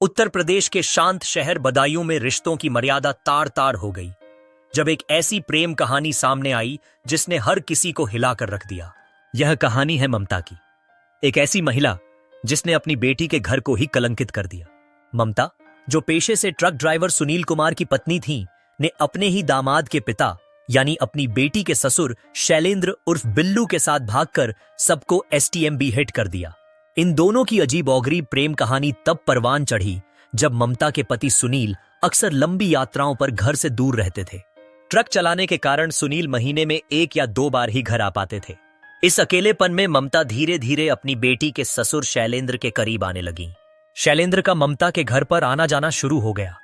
उत्तर प्रदेश के शांत शहर बदायूं में रिश्तों की मर्यादा तार तार हो गई जब एक ऐसी प्रेम कहानी सामने आई जिसने हर किसी को हिलाकर रख दिया। यह कहानी है ममता की, एक ऐसी महिला जिसने अपनी बेटी के घर को ही कलंकित कर दिया। ममता, जो पेशे से ट्रक ड्राइवर सुनील कुमार की पत्नी थी, ने अपने ही दामाद के पिता यानी अपनी बेटी के ससुर शैलेंद्र उर्फ बिल्लू के साथ भागकर सबको एसटीएमबी हिट कर दिया। इन दोनों की अजीबोगरीब प्रेम कहानी तब परवान चढ़ी जब ममता के पति सुनील अक्सर लंबी यात्राओं पर घर से दूर रहते थे। ट्रक चलाने के कारण सुनील महीने में 1 या 2 बार ही घर आ पाते थे। इस अकेलेपन में ममता धीरे धीरे अपनी बेटी के ससुर शैलेंद्र के करीब आने लगी। शैलेंद्र का ममता के घर पर आना जाना शुरू हो गया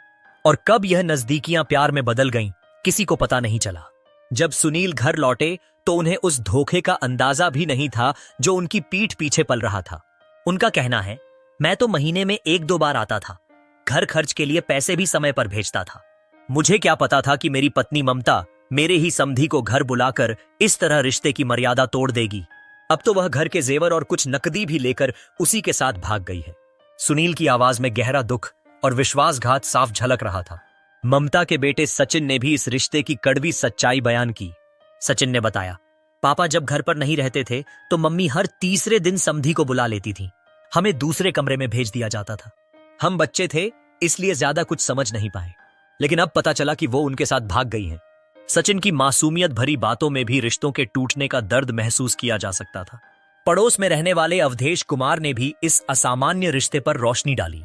और कब यह नजदीकियां प्यार में बदल गईं, किसी को पता नहीं चला। जब सुनील घर लौटे तो उन्हें उस धोखे का अंदाजा भी नहीं था जो उनकी पीठ पीछे पल रहा था। उनका कहना है, मैं तो महीने में 1-2 बार आता था, घर खर्च के लिए पैसे भी समय पर भेजता था। मुझे क्या पता था कि मेरी पत्नी ममता मेरे ही समधी को घर बुलाकर इस तरह रिश्ते की मर्यादा तोड़ देगी। अब तो वह घर के जेवर और कुछ नकदी भी लेकर उसी के साथ भाग गई है। सुनील की आवाज में गहरा दुख और विश्वासघात साफ झलक रहा था। ममता के बेटे सचिन ने भी इस रिश्ते की कड़वी सच्चाई बयान की। सचिन ने बताया, पापा जब घर पर नहीं रहते थे तो मम्मी हर तीसरे दिन समधी को बुला लेती थी। हमें दूसरे कमरे में भेज दिया जाता था। हम बच्चे थे इसलिए ज्यादा कुछ समझ नहीं पाए, लेकिन अब पता चला कि वो उनके साथ भाग गई हैं। सचिन की मासूमियत भरी बातों में भी रिश्तों के टूटने का दर्द महसूस किया जा सकता था। पड़ोस में रहने वाले अवधेश कुमार ने भी इस असामान्य रिश्ते पर रोशनी डाली।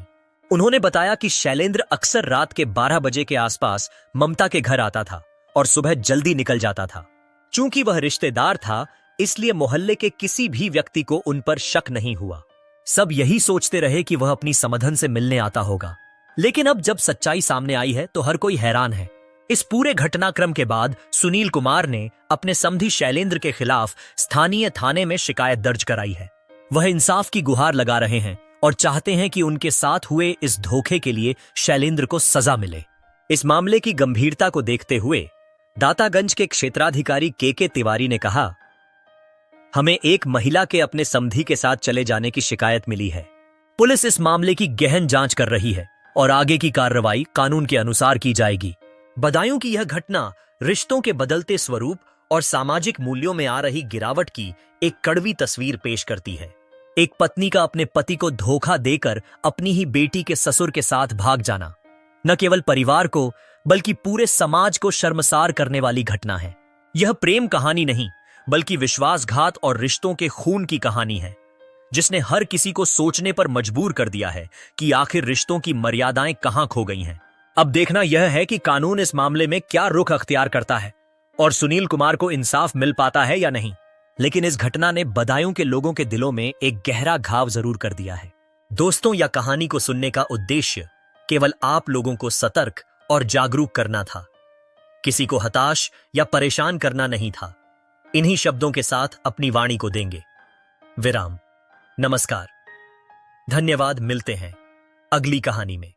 उन्होंने बताया कि शैलेंद्र अक्सर रात के 12 बजे के आसपास ममता के घर आता था और सुबह जल्दी निकल जाता था। चूंकि वह रिश्तेदार था, इसलिए मोहल्ले के किसी भी व्यक्ति को उन पर शक नहीं हुआ। सब यही सोचते रहे कि वह अपनी समधन से मिलने आता होगा। लेकिन अब जब सच्चाई सामने आई है तो हर कोई हैरान है। इस पूरे घटनाक्रम के बाद सुनील कुमार ने अपने समधी शैलेंद्र के खिलाफ स्थानीय थाने में शिकायत दर्ज कराई है। वह इंसाफ की गुहार लगा रहे हैं और चाहते हैं कि उनके साथ हुए इस धोखे के लिए शैलेंद्र को सजा मिले। इस मामले की गंभीरता को देखते हुए दातागंज के क्षेत्राधिकारी के तिवारी ने कहा, हमें एक महिला के अपने समधी के साथ चले जाने की शिकायत मिली है। पुलिस इस मामले की गहन जांच कर रही है और आगे की कार्रवाई कानून के अनुसार की जाएगी। बदायूं की यह घटना रिश्तों के बदलते स्वरूप और सामाजिक मूल्यों में आ रही गिरावट की एक कड़वी तस्वीर पेश करती है। एक पत्नी का अपने पति को धोखा देकर अपनी ही बेटी के ससुर के साथ भाग जाना न केवल परिवार को बल्कि पूरे समाज को शर्मसार करने वाली घटना है। यह प्रेम कहानी नहीं बल्कि विश्वासघात और रिश्तों के खून की कहानी है, जिसने हर किसी को सोचने पर मजबूर कर दिया है कि आखिर रिश्तों की मर्यादाएं कहां खो गई हैं। अब देखना यह है कि कानून इस मामले में क्या रुख अख्तियार करता है और सुनील कुमार को इंसाफ मिल पाता है या नहीं। लेकिन इस घटना ने बदायूं के लोगों के दिलों में एक गहरा घाव जरूर कर दिया है। दोस्तों, यह कहानी को सुनने का उद्देश्य केवल आप लोगों को सतर्क और जागरूक करना था, किसी को हताश या परेशान करना नहीं था। इन्हीं शब्दों के साथ अपनी वाणी को देंगे विराम। नमस्कार, धन्यवाद। मिलते हैं अगली कहानी में।